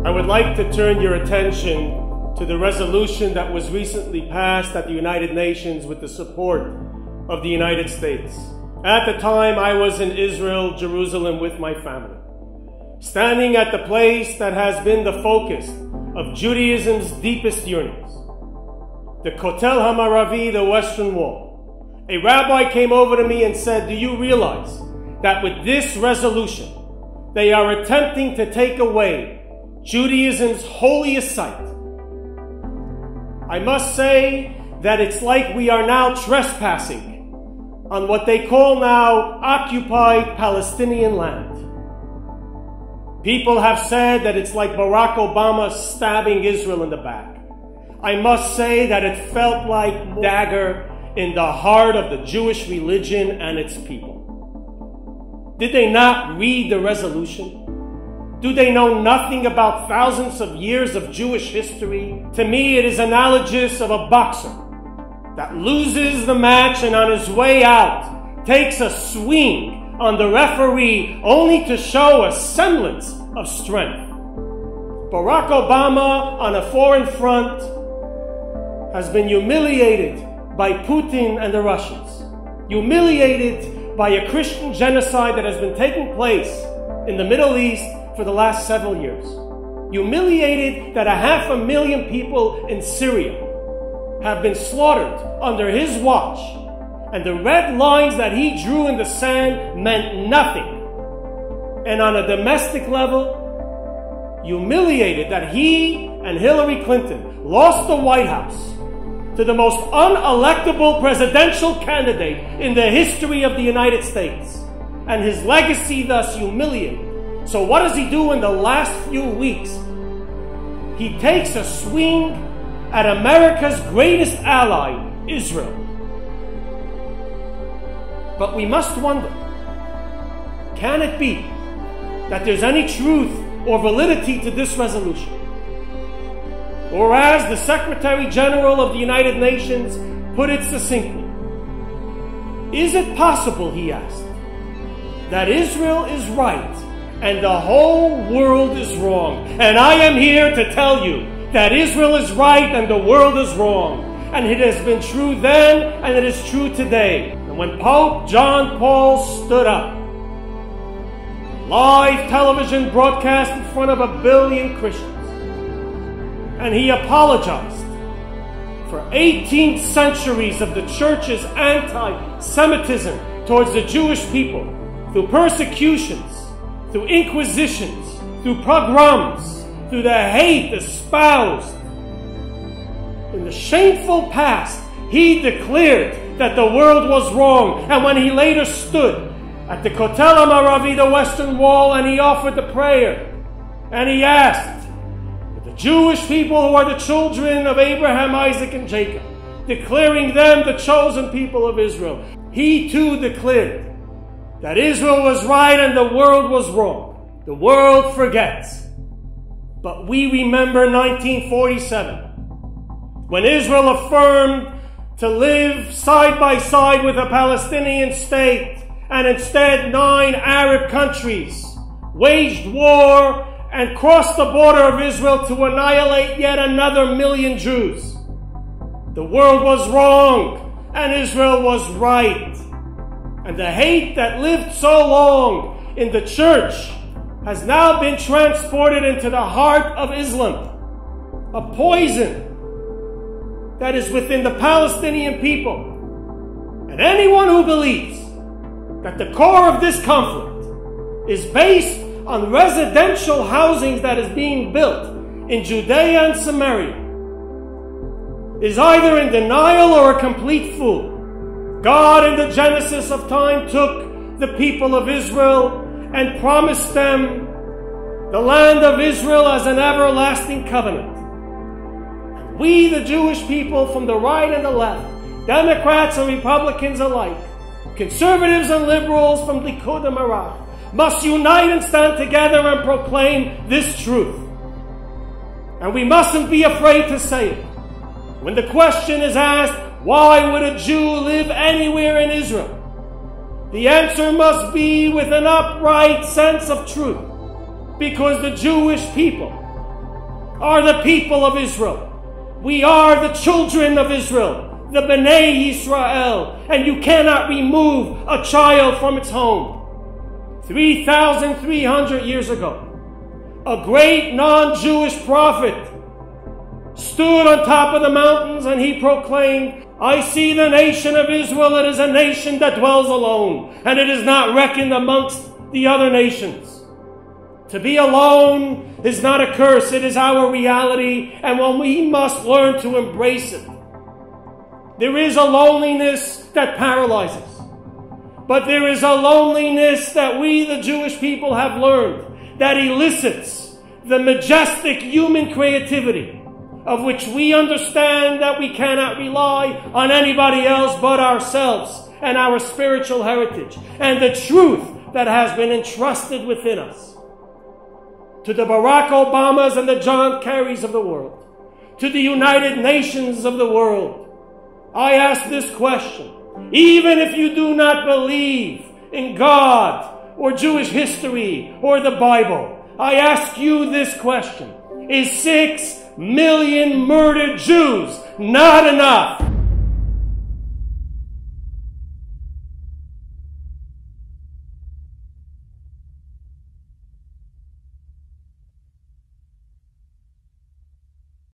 I would like to turn your attention to the resolution that was recently passed at the United Nations with the support of the United States. At the time, I was in Israel, Jerusalem, with my family, standing at the place that has been the focus of Judaism's deepest yearnings, the Kotel HaMaravi, the Western Wall. A rabbi came over to me and said, "Do you realize that with this resolution, they are attempting to take away Judaism's holiest site?" I must say that it's like we are now trespassing on what they call now occupied Palestinian land. People have said that it's like Barack Obama stabbing Israel in the back. I must say that it felt like a dagger in the heart of the Jewish religion and its people. Did they not read the resolution? Do they know nothing about thousands of years of Jewish history? To me, it is analogous of a boxer that loses the match and on his way out takes a swing on the referee only to show a semblance of strength. Barack Obama on a foreign front has been humiliated by Putin and the Russians, humiliated by a Christian genocide that has been taking place in the Middle East for the last several years, humiliated that 500,000 people in Syria have been slaughtered under his watch, and the red lines that he drew in the sand meant nothing. And on a domestic level, humiliated that he and Hillary Clinton lost the White House to the most unelectable presidential candidate in the history of the United States, and his legacy thus humiliated. So what does he do in the last few weeks? He takes a swing at America's greatest ally, Israel. But we must wonder, can it be that there's any truth or validity to this resolution? Or as the Secretary General of the United Nations put it succinctly, is it possible, he asked, that Israel is right and the whole world is wrong? And I am here to tell you that Israel is right and the world is wrong. And it has been true then and it is true today. And when Pope John Paul stood up, live television broadcast in front of 1 billion Christians, and he apologized for 18 centuries of the church's anti-Semitism towards the Jewish people through persecutions, through inquisitions, through pogroms, through the hate espoused. In the shameful past, he declared that the world was wrong. And when he later stood at the Kotel HaMaravi, the Western Wall, and he offered the prayer, and he asked that the Jewish people who are the children of Abraham, Isaac, and Jacob, declaring them the chosen people of Israel, he too declared that Israel was right and the world was wrong. The world forgets. But we remember 1947, when Israel affirmed to live side by side with a Palestinian state, and instead 9 Arab countries waged war and crossed the border of Israel to annihilate yet another 1 million Jews. The world was wrong and Israel was right. And the hate that lived so long in the church has now been transported into the heart of Islam. A poison that is within the Palestinian people. And anyone who believes that the core of this conflict is based on residential housing that is being built in Judea and Samaria is either in denial or a complete fool. God in the Genesis of time took the people of Israel and promised them the land of Israel as an everlasting covenant. We, the Jewish people from the right and the left, Democrats and Republicans alike, conservatives and liberals from Likud and Marach, must unite and stand together and proclaim this truth. And we mustn't be afraid to say it. When the question is asked, why would a Jew live anywhere in Israel? The answer must be with an upright sense of truth. Because the Jewish people are the people of Israel. We are the children of Israel, the Bnei Yisrael, and you cannot remove a child from its home. 3,300 years ago, a great non-Jewish prophet stood on top of the mountains and he proclaimed, I see the nation of Israel, it is a nation that dwells alone, and it is not reckoned amongst the other nations. To be alone is not a curse, it is our reality, and we must learn to embrace it. There is a loneliness that paralyzes, but there is a loneliness that we, the Jewish people, have learned that elicits the majestic human creativity of which we understand that we cannot rely on anybody else but ourselves and our spiritual heritage and the truth that has been entrusted within us. To the Barack Obamas and the John Kerrys of the world, to the United Nations of the world, I ask this question. Even if you do not believe in God or Jewish history or the Bible, I ask you this question. Is 6 million murdered Jews not enough?